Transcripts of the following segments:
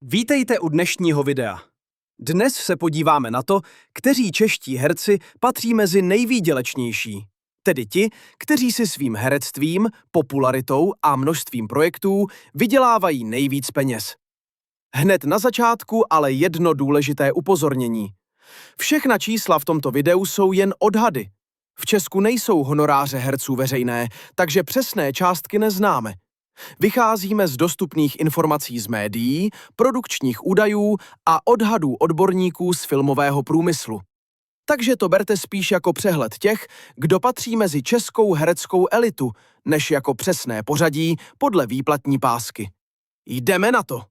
Vítejte u dnešního videa. Dnes se podíváme na to, kteří čeští herci patří mezi nejvýdělečnější, tedy ti, kteří si svým herectvím, popularitou a množstvím projektů vydělávají nejvíc peněz. Hned na začátku ale jedno důležité upozornění. Všechna čísla v tomto videu jsou jen odhady. V Česku nejsou honoráře herců veřejné, takže přesné částky neznáme. Vycházíme z dostupných informací z médií, produkčních údajů a odhadů odborníků z filmového průmyslu. Takže to berte spíš jako přehled těch, kdo patří mezi českou hereckou elitu, než jako přesné pořadí podle výplatní pásky. Jdeme na to!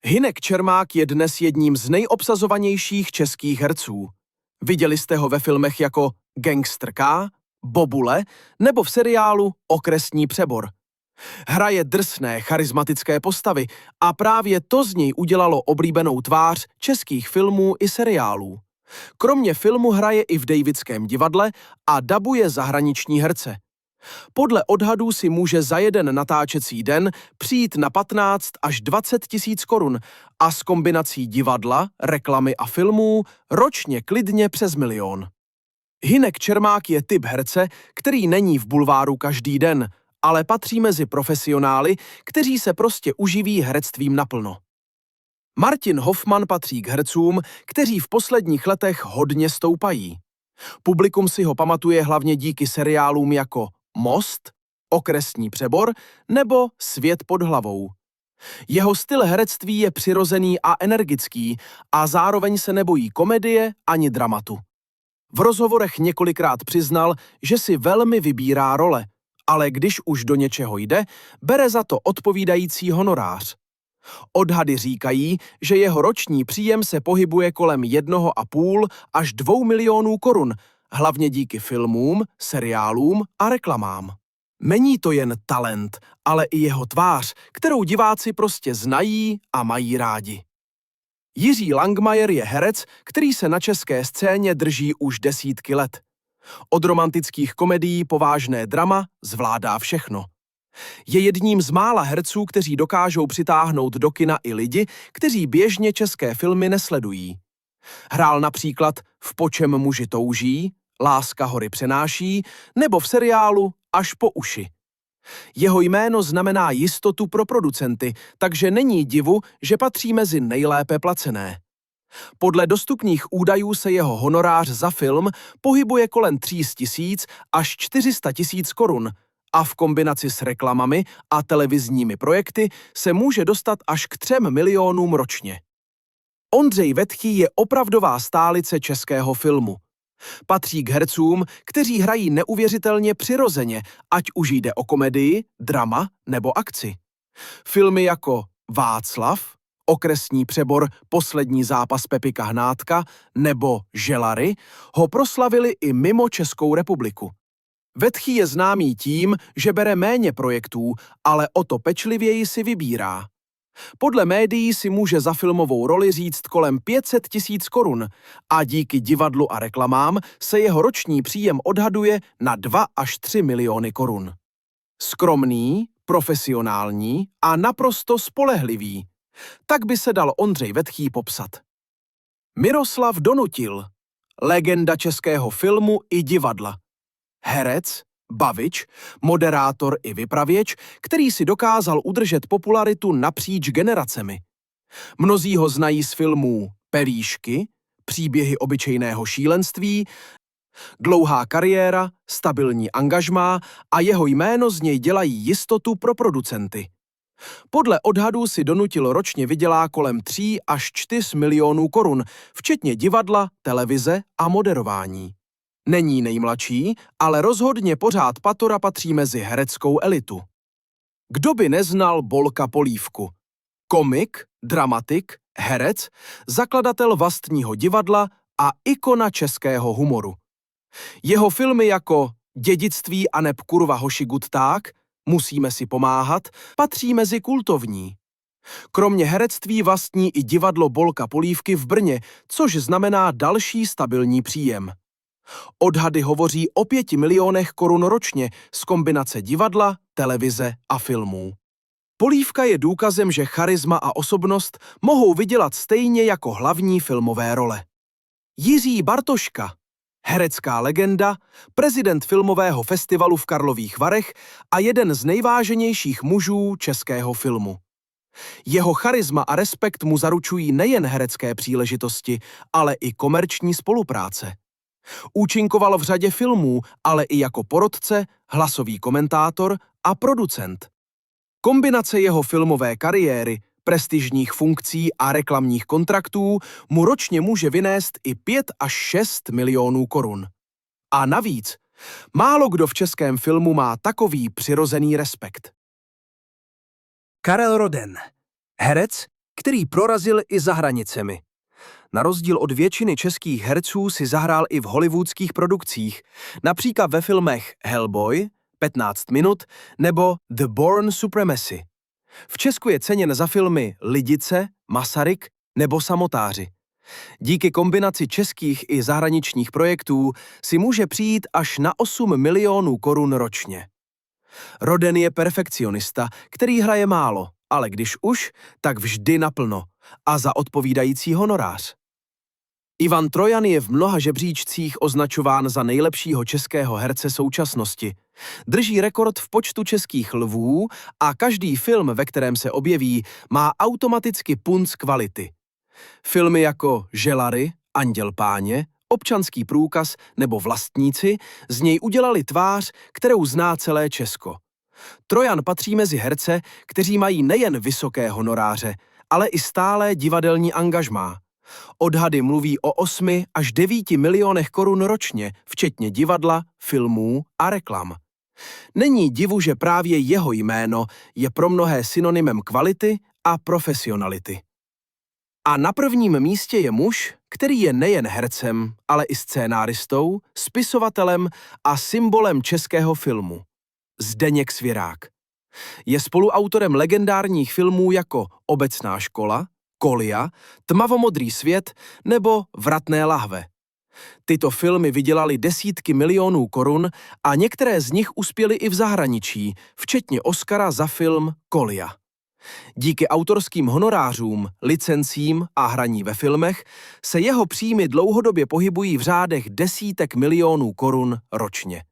Hynek Čermák je dnes jedním z nejobsazovanějších českých herců. Viděli jste ho ve filmech jako Gangster K, Bobule nebo v seriálu Okresní přebor. Hraje drsné, charismatické postavy a právě to z něj udělalo oblíbenou tvář českých filmů i seriálů. Kromě filmu hraje i v Davidském divadle a dabuje zahraniční herce. Podle odhadů si může za jeden natáčecí den přijít na 15 až 20 tisíc korun a s kombinací divadla, reklamy a filmů ročně klidně přes 1 000 000. Hynek Čermák je typ herce, který není v bulváru každý den, ale patří mezi profesionály, kteří se prostě uživí herectvím naplno. Martin Hofman patří k hercům, kteří v posledních letech hodně stoupají. Publikum si ho pamatuje hlavně díky seriálům jako Most, Okresní přebor nebo Svět pod hlavou. Jeho styl herectví je přirozený a energický a zároveň se nebojí komedie ani dramatu. V rozhovorech několikrát přiznal, že si velmi vybírá role, ale když už do něčeho jde, bere za to odpovídající honorář. Odhady říkají, že jeho roční příjem se pohybuje kolem 1,5 až 2 milionů korun, hlavně díky filmům, seriálům a reklamám. Není to jen talent, ale i jeho tvář, kterou diváci prostě znají a mají rádi. Jiří Langmajer je herec, který se na české scéně drží už desítky let. Od romantických komedií po vážné drama zvládá všechno. Je jedním z mála herců, kteří dokážou přitáhnout do kina i lidi, kteří běžně české filmy nesledují. Hrál například V Po čem muži touží, Láska hory přenáší nebo v seriálu Až po uši. Jeho jméno znamená jistotu pro producenty, takže není divu, že patří mezi nejlépe placené. Podle dostupných údajů se jeho honorář za film pohybuje kolem 300 000 až 400 000 korun a v kombinaci s reklamami a televizními projekty se může dostat až k 3 milionům ročně. Ondřej Vetký je opravdová stálice českého filmu. Patří k hercům, kteří hrají neuvěřitelně přirozeně, ať už jde o komedii, drama nebo akci. Filmy jako Václav, Okresní přebor, Poslední zápas Pepika Hnátka nebo Želary ho proslavili i mimo Českou republiku. Vetký je známý tím, že bere méně projektů, ale o to pečlivěji si vybírá. Podle médií si může za filmovou roli říct kolem 500 000 korun a díky divadlu a reklamám se jeho roční příjem odhaduje na 2 až 3 miliony korun. Skromný, profesionální a naprosto spolehlivý. Tak by se dal Ondřej Vetký popsat. Miroslav Donutil, legenda českého filmu i divadla. Herec, bavič, moderátor i vypravěč, který si dokázal udržet popularitu napříč generacemi. Mnozí ho znají z filmů Pelíšky, Příběhy obyčejného šílenství, dlouhá kariéra, stabilní angažmá a jeho jméno z něj dělají jistotu pro producenty. Podle odhadů si Donutil ročně vydělá kolem 3 až 4 milionů korun, včetně divadla, televize a moderování. Není nejmladší, ale rozhodně pořád patora patří mezi hereckou elitu. Kdo by neznal Bolka Polívku? Komik, dramatik, herec, zakladatel vlastního divadla a ikona českého humoru. Jeho filmy jako Dědictví aneb kurva hoši gutták, Musíme si pomáhat, patří mezi kultovní. Kromě herectví vlastní i divadlo Bolka Polívky v Brně, což znamená další stabilní příjem. Odhady hovoří o 5 milionech korun ročně z kombinace divadla, televize a filmů. Polívka je důkazem, že charisma a osobnost mohou vydělat stejně jako hlavní filmové role. Jiří Bartoška, herecká legenda, prezident filmového festivalu v Karlových Varech a jeden z nejváženějších mužů českého filmu. Jeho charisma a respekt mu zaručují nejen herecké příležitosti, ale i komerční spolupráce. Účinkoval v řadě filmů, ale i jako porotce, hlasový komentátor a producent. Kombinace jeho filmové kariéry, prestižních funkcí a reklamních kontraktů mu ročně může vynést i 5 až 6 milionů korun. A navíc, málo kdo v českém filmu má takový přirozený respekt. Karel Roden, herec, který prorazil i za hranicemi. Na rozdíl od většiny českých herců si zahrál i v hollywoodských produkcích, například ve filmech Hellboy, 15 minut nebo The Bourne Supremacy. V Česku je ceněn za filmy Lidice, Masaryk nebo Samotáři. Díky kombinaci českých i zahraničních projektů si může přijít až na 8 milionů korun ročně. Roden je perfekcionista, který hraje málo, ale když už, tak vždy naplno a za odpovídající honorář. Ivan Trojan je v mnoha žebříčcích označován za nejlepšího českého herce současnosti. Drží rekord v počtu českých lvů a každý film, ve kterém se objeví, má automaticky punc kvality. Filmy jako Želary, Anděl páně, Občanský průkaz nebo Vlastníci z něj udělali tvář, kterou zná celé Česko. Trojan patří mezi herce, kteří mají nejen vysoké honoráře, ale i stálé divadelní angažmá. Odhady mluví o 8 až 9 milionech korun ročně, včetně divadla, filmů a reklam. Není divu, že právě jeho jméno je pro mnohé synonymem kvality a profesionality. A na prvním místě je muž, který je nejen hercem, ale i scénáristou, spisovatelem a symbolem českého filmu. Zdeněk Svěrák. Je spoluautorem legendárních filmů jako Obecná škola, Kolia, Tmavomodrý svět nebo Vratné lahve. Tyto filmy vydělaly desítky milionů korun a některé z nich uspěly i v zahraničí, včetně Oscara za film Kolia. Díky autorským honorářům, licencím a hraní ve filmech se jeho příjmy dlouhodobě pohybují v řádech desítek milionů korun ročně.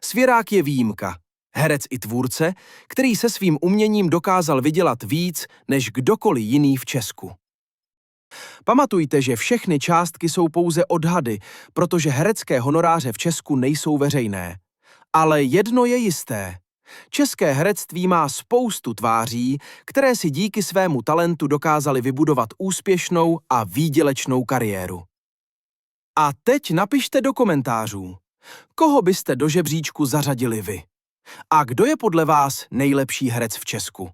Svěrák je výjimka, herec i tvůrce, který se svým uměním dokázal vydělat víc než kdokoliv jiný v Česku. Pamatujte, že všechny částky jsou pouze odhady, protože herecké honoráře v Česku nejsou veřejné. Ale jedno je jisté. České herectví má spoustu tváří, které si díky svému talentu dokázaly vybudovat úspěšnou a výdělečnou kariéru. A teď napište do komentářů, koho byste do žebříčku zařadili vy? A kdo je podle vás nejlepší herec v Česku?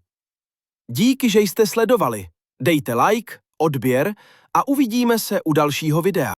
Díky, že jste sledovali. Dejte like, odběr a uvidíme se u dalšího videa.